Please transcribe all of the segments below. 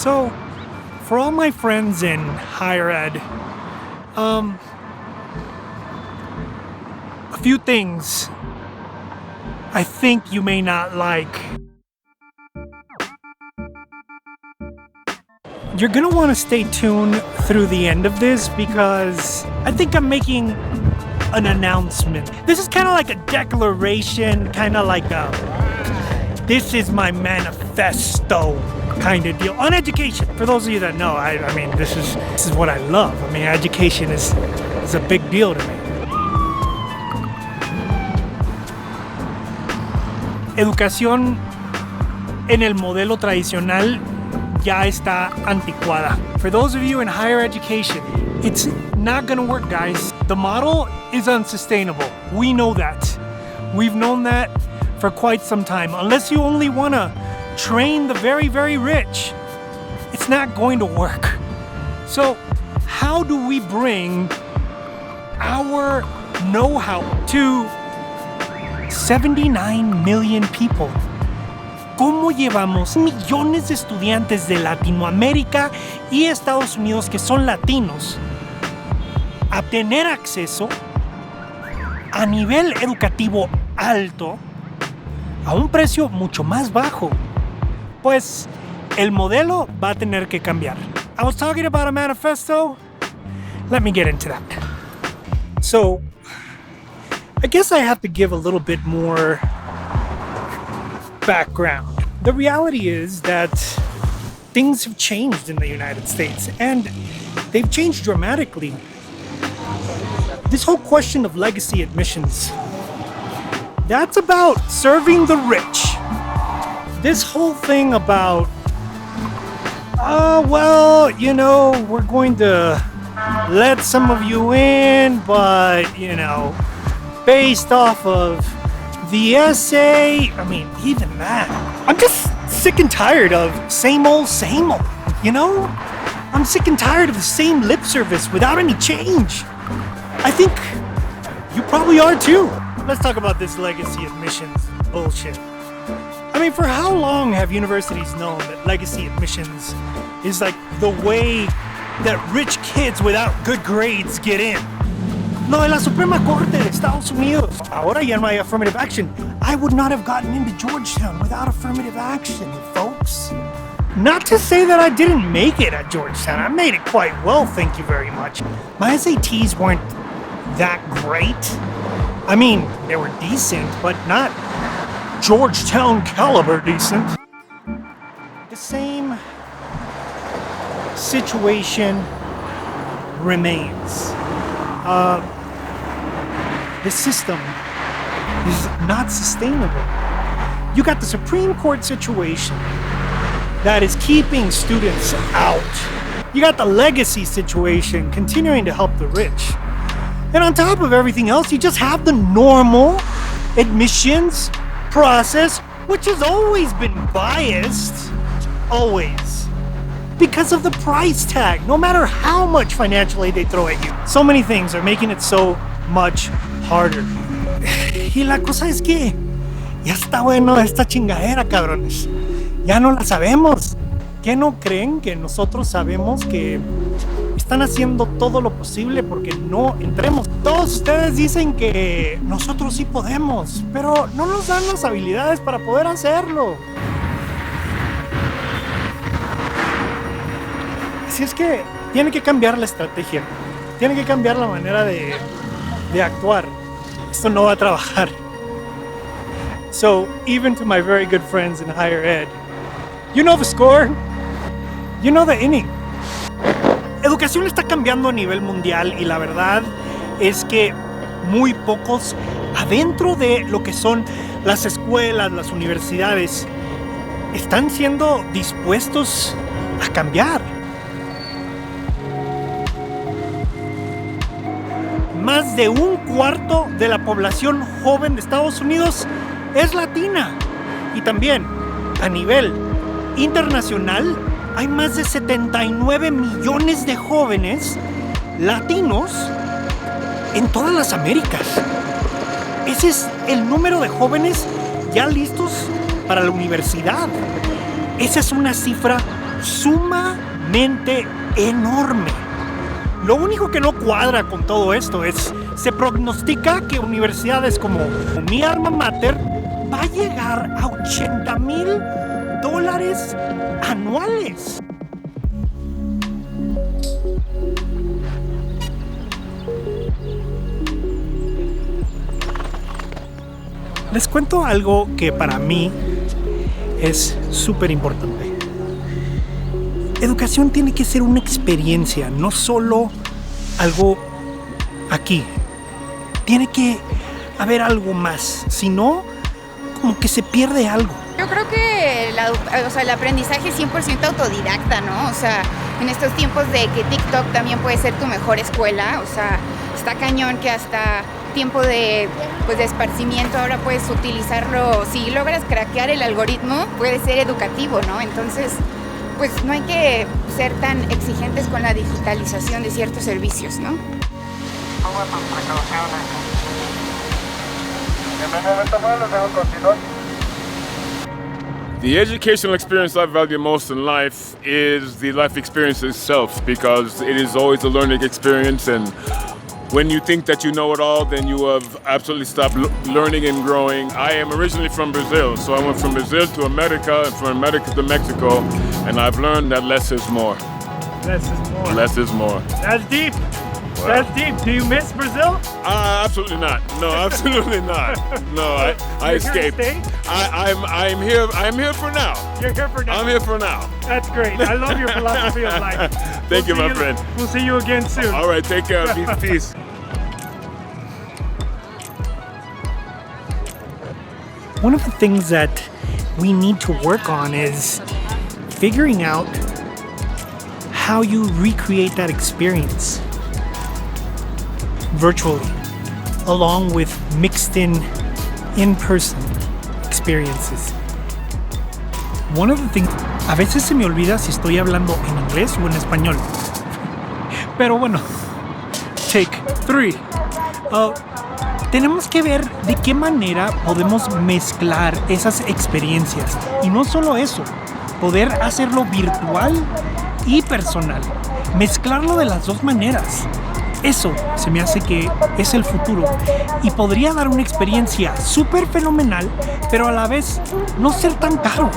So, for all my friends in higher ed, a few things I think you may not like. You're gonna want to stay tuned through the end of this because I think I'm making an announcement. This is kind of like a declaration, kind of like a this is my manifesto kind of deal on education. For those of you that know, I mean, this is what I love. I mean, education is a big deal to me. Educación en el modelo tradicional ya está anticuada. For those of you in higher education, it's not gonna work, guys. The model is unsustainable. We know that. We've known that for quite some time. Unless you only wanna train the very, very rich, it's not going to work. So, how do we bring our know-how to 79 million people? ¿Cómo llevamos millones de estudiantes de Latinoamérica y Estados Unidos que son latinos a tener acceso a nivel educativo alto a un precio mucho más bajo? Pues el modelo va a tener que cambiar. I was talking about a manifesto. Let me get into that. So, I guess I have to give a little bit more background. The reality is that things have changed in the United States, and they've changed dramatically. This whole question of legacy admissions, that's about serving the rich. This whole thing about, well, you know, we're going to let some of you in, but, you know, based off of the essay, I mean, even that. I'm just sick and tired of same old, you know? I'm sick and tired of the same lip service without any change. I think you probably are too. Let's talk about this legacy admissions bullshit. I mean, for how long have universities known that legacy admissions is like the way that rich kids without good grades get in? No, en la Suprema Corte de Estados Unidos. Ahora ya no hay affirmative action. I would not have gotten into Georgetown without affirmative action, folks. Not to say that I didn't make it at Georgetown. I made it quite well, thank you very much. My SATs weren't that great. I mean, they were decent, but not Georgetown caliber decent. The same situation remains. The system is not sustainable. You got the Supreme Court situation that is keeping students out. You got the legacy situation continuing to help the rich. And on top of everything else, you just have the normal admissions process, which has always been biased. Always. Because of the price tag, no matter how much financial aid they throw at you. So many things are making it so much harder. Y la cosa es que ya está bueno esta chingadera, cabrones. Ya no la sabemos. ¿Qué no creen que nosotros sabemos que están haciendo todo lo posible porque no entremos? Todos ustedes dicen que nosotros sí podemos, pero no nos dan las habilidades para poder hacerlo. Así es que tiene que cambiar la estrategia, tiene que cambiar la manera de actuar. Esto no va a trabajar. So, even to my very good friends in higher ed, you know the score, you know the inning. Educación está cambiando a nivel mundial y la verdad es que muy pocos adentro de lo que son las escuelas, las universidades, están siendo dispuestos a cambiar. Más de un cuarto de la población joven de Estados Unidos es latina. Y también, a nivel internacional, hay más de 79 millones de jóvenes latinos en todas las Américas. Ese es el número de jóvenes ya listos para la universidad. Esa es una cifra sumamente enorme. Lo único que no cuadra con todo esto es, se prognostica que universidades como mi alma mater va a llegar a $80,000 anuales. Les cuento algo que para mí es súper importante. Educación tiene que ser una experiencia, no solo algo aquí. Tiene que haber algo más, si no, como que se pierde algo. Yo creo que el aprendizaje es 100% autodidacta, ¿no? O sea, en estos tiempos de que TikTok también puede ser tu mejor escuela, o sea, está cañón que hasta tiempo de esparcimiento ahora puedes utilizarlo. Si logras craquear el algoritmo, puede ser educativo, ¿no? Entonces, pues no hay que ser tan exigentes con la digitalización de ciertos servicios, ¿no? The educational experience I value most in life is the life experience itself, because it is always a learning experience, and when you think that you know it all, then you have absolutely stopped learning and growing. I am originally from Brazil, so I went from Brazil to America, and from America to Mexico, and I've learned that less is more. Less is more. Less is more. That's deep. Wow. That's deep. Do you miss Brazil? Absolutely not. No, absolutely not. No, I escaped. Here to stay? I'm here. I'm here for now. You're here for now. I'm here for now. That's great. I love your philosophy of life. Thank you, my friend. We'll see you again soon. All right, take care. Peace. One of the things that we need to work on is figuring out how you recreate that experience virtually, along with mixed in-person experiences. One of the things, a veces se me olvida si estoy hablando en inglés o en español. Pero bueno, take 3. Tenemos que ver de qué manera podemos mezclar esas experiencias. Y no solo eso, poder hacerlo virtual y personal. Mezclarlo de las dos maneras. Eso se me hace que es el futuro y podría dar una experiencia súper fenomenal, pero a la vez no ser tan caro.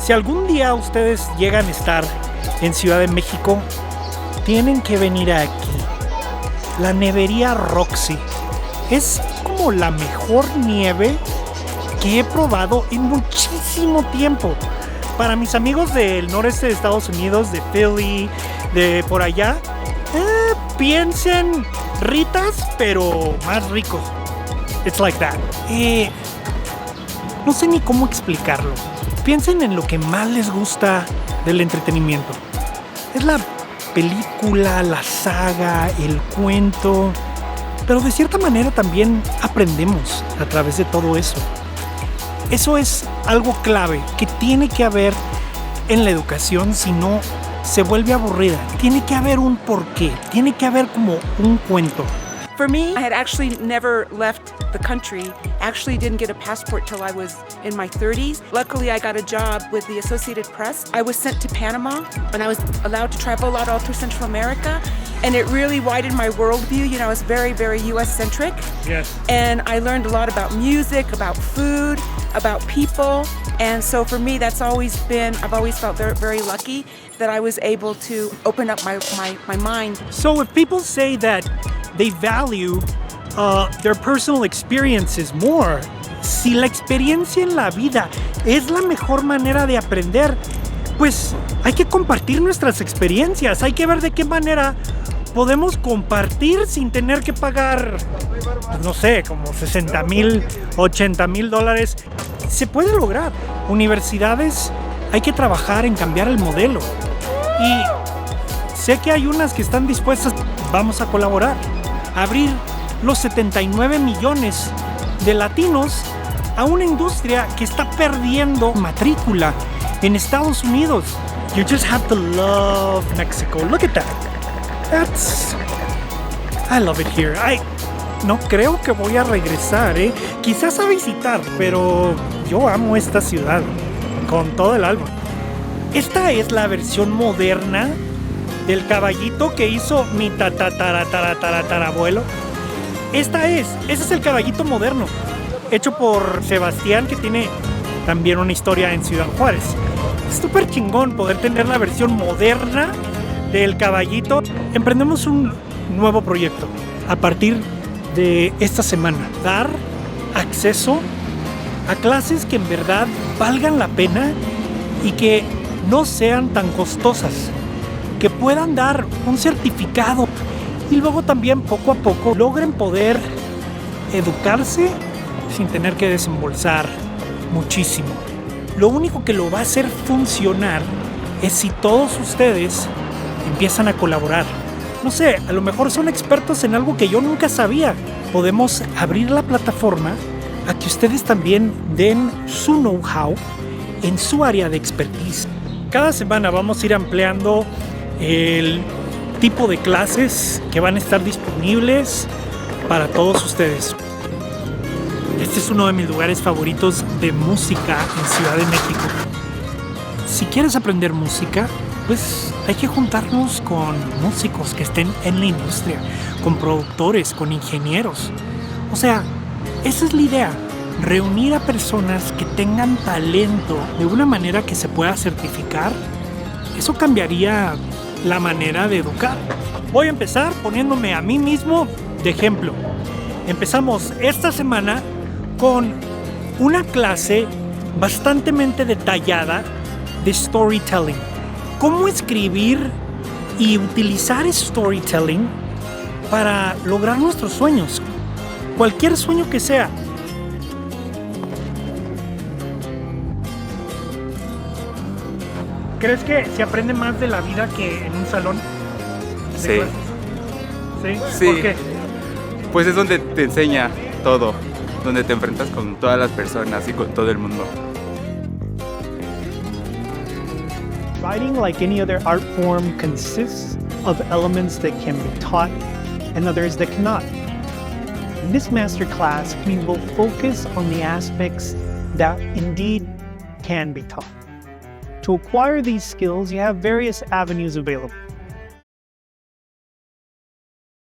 Si algún día ustedes llegan a estar en Ciudad de México, tienen que venir aquí. La nevería Roxy es como la mejor nieve que he probado en muchísimo tiempo. Para mis amigos del noreste de Estados Unidos, de Philly, de por allá, piensen Ritas, pero más rico. It's like that. No sé ni cómo explicarlo. Piensen en lo que más les gusta del entretenimiento. Es la película, la saga, el cuento, pero de cierta manera también aprendemos a través de todo eso. Eso es algo clave que tiene que haber en la educación, si no se vuelve aburrida. Tiene que haber un porqué, tiene que haber como un cuento. For me, I had actually never left the country. Actually didn't get a passport till I was in my 30s. Luckily, I got a job with the Associated Press. I was sent to Panama, and I was allowed to travel a lot all through Central America. And it really widened my worldview. You know, I was very, very US-centric. Yes. And I learned a lot about music, about food, about people. And so for me, that's always been, I've always felt very, very lucky that I was able to open up my mind. So if people say that they value their personal experiences more, si la experiencia en la vida es la mejor manera de aprender, pues hay que compartir nuestras experiencias, hay que ver de qué manera podemos compartir sin tener que pagar, pues no sé, como $60,000, $80,000. Se puede lograr. Universidades, hay que trabajar en cambiar el modelo. Y sé que hay unas que están dispuestas, vamos a colaborar. Abrir los 79 millones de latinos a una industria que está perdiendo matrícula en Estados Unidos. You just have to love Mexico. Look at that. I love it here. No creo que voy a regresar, quizás a visitar, pero yo amo esta ciudad con todo el alma. Esta es la versión moderna del caballito que hizo mi tatarabuelo. Ese es el caballito moderno, hecho por Sebastián, que tiene también una historia en Ciudad Juárez. Es súper chingón poder tener la versión moderna del caballito. Emprendemos un nuevo proyecto a partir de esta semana. Dar acceso a clases que en verdad valgan la pena y que no sean tan costosas, que puedan dar un certificado y luego también poco a poco logren poder educarse sin tener que desembolsar muchísimo. Lo único que lo va a hacer funcionar es si todos ustedes empiezan a colaborar. No sé, a lo mejor son expertos en algo que yo nunca sabía. Podemos abrir la plataforma a que ustedes también den su know-how en su área de expertise. Cada semana vamos a ir ampliando el tipo de clases que van a estar disponibles para todos ustedes. Este es uno de mis lugares favoritos de música en Ciudad de México. Si quieres aprender música, pues hay que juntarnos con músicos que estén en la industria, con productores, con ingenieros. O sea, esa es la idea, reunir a personas que tengan talento de una manera que se pueda certificar. Eso cambiaría la manera de educar. Voy a empezar poniéndome a mí mismo de ejemplo. Empezamos esta semana con una clase bastante detallada de storytelling. Cómo escribir y utilizar storytelling para lograr nuestros sueños. Cualquier sueño que sea. ¿Crees que se aprende más de la vida que en un salón? Sí. ¿Sí? ¿Por qué? Pues es donde te enseña todo, donde te enfrentas con todas las personas y con todo el mundo. Writing, like any other art form, consists of elements that can be taught and others that cannot. In this masterclass, we will focus on the aspects that indeed can be taught. To acquire these skills, you have various avenues available.